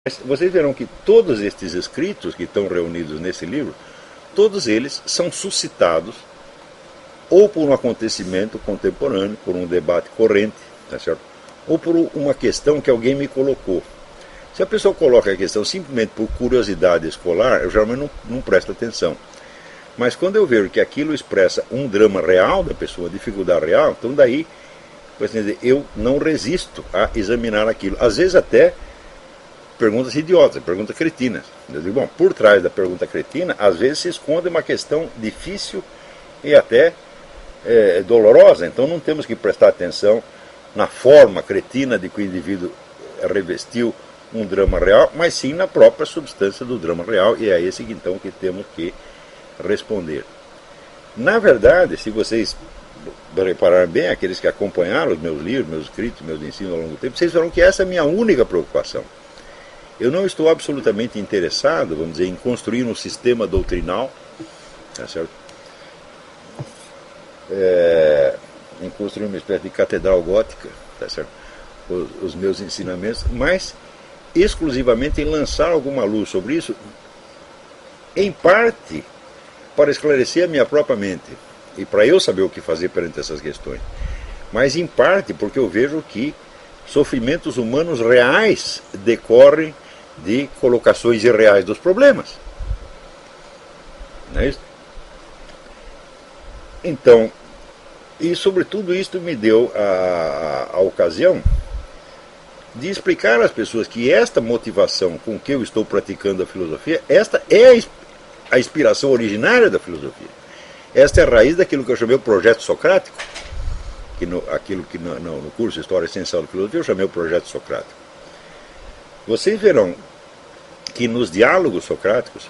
Mas vocês verão que todos estes escritos que estão reunidos nesse livro, todos eles são suscitados ou por um acontecimento contemporâneo, por um debate corrente, tá certo? Ou por uma questão que alguém me colocou. Se a pessoa coloca a questão simplesmente por curiosidade escolar, eu geralmente não presto atenção. Mas quando eu vejo que aquilo expressa um drama real da pessoa, uma dificuldade real, então daí, eu não resisto a examinar aquilo. Às vezes até perguntas idiotas, perguntas cretinas. Eu digo, bom, por trás da pergunta cretina, às vezes se esconde uma questão difícil e até dolorosa. Então não temos que prestar atenção na forma cretina de que o indivíduo revestiu um drama real, mas sim na própria substância do drama real, e é esse então que temos que responder. Na verdade, se vocês repararem bem, aqueles que acompanharam os meus livros, meus escritos, meus ensinos ao longo do tempo, vocês verão que essa é a minha única preocupação. Eu não estou absolutamente interessado, vamos dizer, em construir um sistema doutrinal, tá certo? Em construir uma espécie de catedral gótica, tá certo? Os meus ensinamentos, mas exclusivamente em lançar alguma luz sobre isso, em parte para esclarecer a minha própria mente e para eu saber o que fazer perante essas questões, mas em parte porque eu vejo que sofrimentos humanos reais decorrem de colocações irreais dos problemas. Não é isso? Então, e sobretudo isto me deu a ocasião de explicar às pessoas que esta motivação com que eu estou praticando a filosofia, esta é a inspiração originária da filosofia. Esta é a raiz daquilo que eu chamei o projeto socrático, aquilo que no curso História Essencial da Filosofia eu chamei o projeto socrático. Vocês verão que nos diálogos socráticos,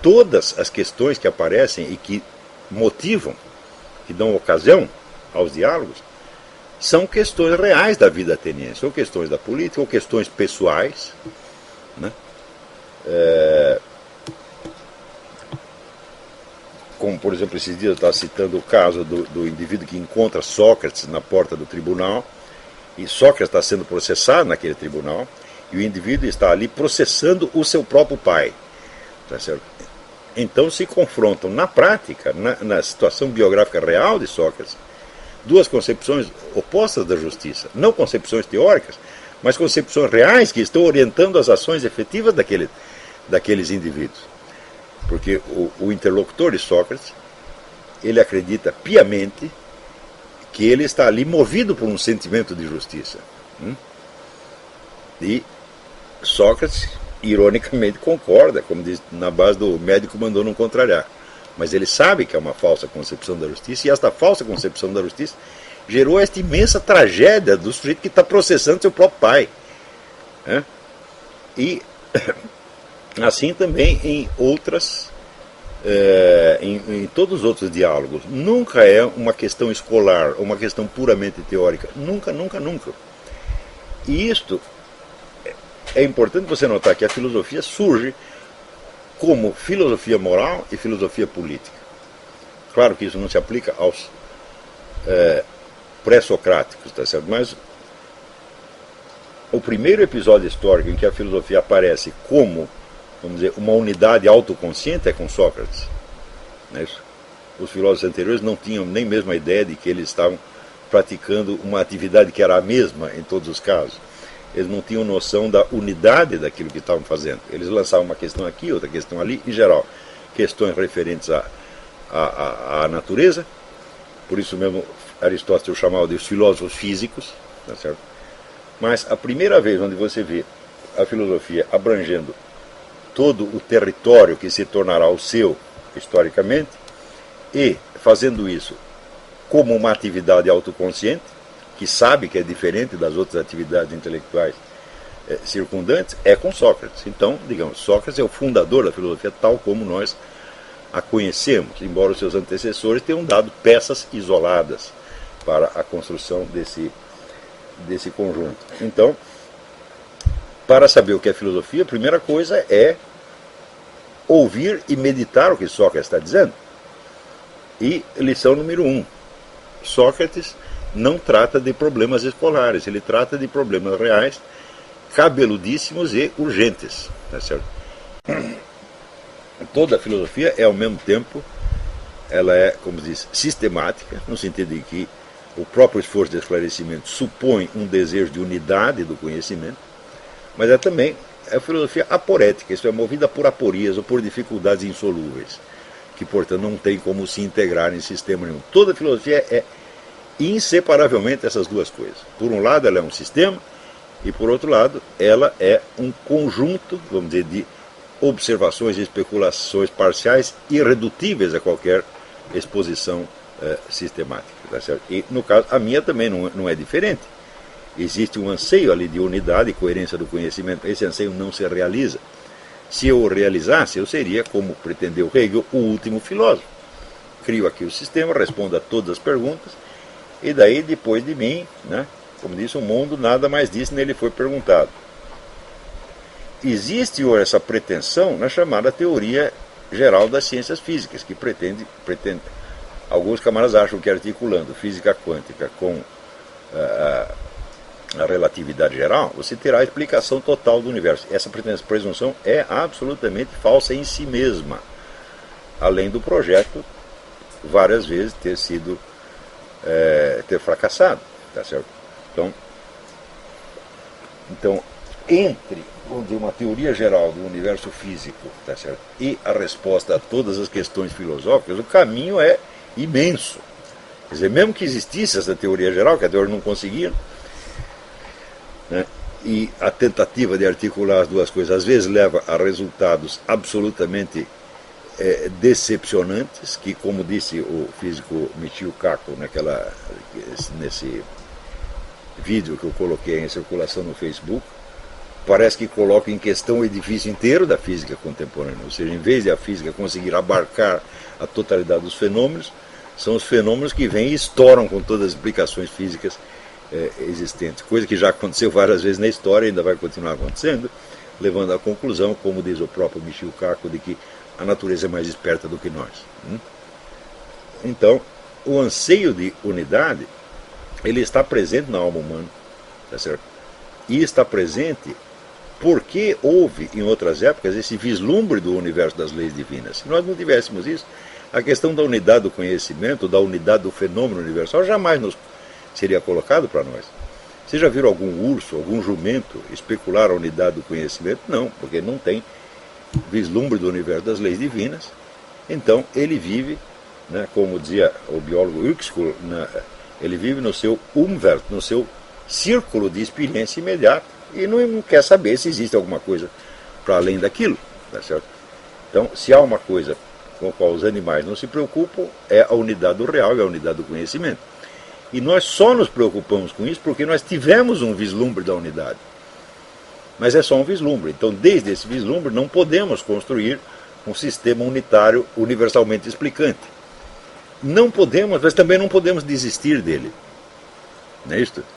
todas as questões que aparecem e que motivam, que dão ocasião aos diálogos, são questões reais da vida ateniense, ou questões da política, ou questões pessoais, né? Como, por exemplo, esses dias eu estava citando o caso do indivíduo que encontra Sócrates na porta do tribunal, e Sócrates está sendo processado naquele tribunal, e o indivíduo está ali processando o seu próprio pai. Tá certo? Então se confrontam na prática, na situação biográfica real de Sócrates, duas concepções opostas da justiça. Não concepções teóricas, mas concepções reais que estão orientando as ações efetivas daqueles indivíduos. Porque o interlocutor de Sócrates, ele acredita piamente que ele está ali movido por um sentimento de justiça. E Sócrates, ironicamente, concorda, como diz, na base do médico mandou não contrariar. Mas ele sabe que é uma falsa concepção da justiça, e esta falsa concepção da justiça gerou esta imensa tragédia do sujeito que está processando seu próprio pai. E assim também em outras, em todos os outros diálogos. Nunca é uma questão escolar, uma questão puramente teórica. Nunca, nunca, nunca. E isto é importante você notar que a filosofia surge como filosofia moral e filosofia política. Claro que isso não se aplica aos pré-socráticos, tá certo? Mas o primeiro episódio histórico em que a filosofia aparece como, vamos dizer, uma unidade autoconsciente é com Sócrates. Não é isso? Os filósofos anteriores não tinham nem mesmo a ideia de que eles estavam praticando uma atividade que era a mesma em todos os casos. Eles não tinham noção da unidade daquilo que estavam fazendo. Eles lançavam uma questão aqui, outra questão ali, em geral, questões referentes à natureza. Por isso mesmo Aristóteles chamava de os filósofos físicos, tá certo? Mas a primeira vez onde você vê a filosofia abrangendo todo o território que se tornará o seu, historicamente, e fazendo isso como uma atividade autoconsciente, que sabe que é diferente das outras atividades intelectuais circundantes, é com Sócrates. Então, digamos, Sócrates é o fundador da filosofia tal como nós a conhecemos, embora os seus antecessores tenham dado peças isoladas para a construção desse conjunto. Então, para saber o que é filosofia, a primeira coisa é ouvir e meditar o que Sócrates está dizendo. E lição número 1, Sócrates não trata de problemas escolares, ele trata de problemas reais cabeludíssimos e urgentes. Tá certo? Toda a filosofia é, ao mesmo tempo, ela é, como diz, sistemática, no sentido de que o próprio esforço de esclarecimento supõe um desejo de unidade do conhecimento, mas é também a filosofia aporética, isso é movida por aporias ou por dificuldades insolúveis, que, portanto, não tem como se integrar em sistema nenhum. Toda a filosofia é inseparavelmente essas duas coisas. Por um lado, ela é um sistema, e, por outro lado, ela é um conjunto, vamos dizer, de observações e especulações parciais irredutíveis a qualquer exposição sistemática. Tá certo? E, no caso, a minha também não é diferente. Existe um anseio ali de unidade e coerência do conhecimento. Esse anseio não se realiza. Se eu o realizasse, eu seria, como pretendeu Hegel, o último filósofo. Crio aqui o sistema, respondo a todas as perguntas, e daí, depois de mim, né, como disse, o mundo nada mais disse, nele foi perguntado. Existe hoje essa pretensão na chamada teoria geral das ciências físicas, que pretende alguns camaradas acham que articulando física quântica com a relatividade geral, você terá a explicação total do universo. Essa presunção é absolutamente falsa em si mesma, além do projeto várias vezes ter fracassado. Tá certo? Então, entre, vamos dizer, uma teoria geral do universo físico, tá certo, e a resposta a todas as questões filosóficas, o caminho é imenso. Quer dizer, mesmo que existisse essa teoria geral, que a teoria não conseguia, né, e a tentativa de articular as duas coisas às vezes leva a resultados absolutamente decepcionantes, que, como disse o físico Michio Kaku nesse vídeo que eu coloquei em circulação no Facebook, parece que coloca em questão o edifício inteiro da física contemporânea. Ou seja, em vez de a física conseguir abarcar a totalidade dos fenômenos, são os fenômenos que vêm e estouram com todas as explicações físicas existentes. Coisa que já aconteceu várias vezes na história e ainda vai continuar acontecendo, levando à conclusão, como diz o próprio Michio Kaku, de que a natureza é mais esperta do que nós. Então, o anseio de unidade, ele está presente na alma humana, tá certo? E está presente porque houve, em outras épocas, esse vislumbre do universo das leis divinas. Se nós não tivéssemos isso, a questão da unidade do conhecimento, da unidade do fenômeno universal, jamais nos seria colocado para nós. Vocês já viram algum urso, algum jumento especular a unidade do conhecimento? Não, porque não tem vislumbre do universo das leis divinas. Então, ele vive, né, como dizia o biólogo Huxley, ele vive no seu Umwelt, no seu círculo de experiência imediata, e não quer saber se existe alguma coisa para além daquilo. Tá certo? Então, se há uma coisa com a qual os animais não se preocupam, é a unidade do real e a unidade do conhecimento. E nós só nos preocupamos com isso porque nós tivemos um vislumbre da unidade. Mas é só um vislumbre. Então, desde esse vislumbre, não podemos construir um sistema unitário universalmente explicante. Não podemos, mas também não podemos desistir dele. Não é isto?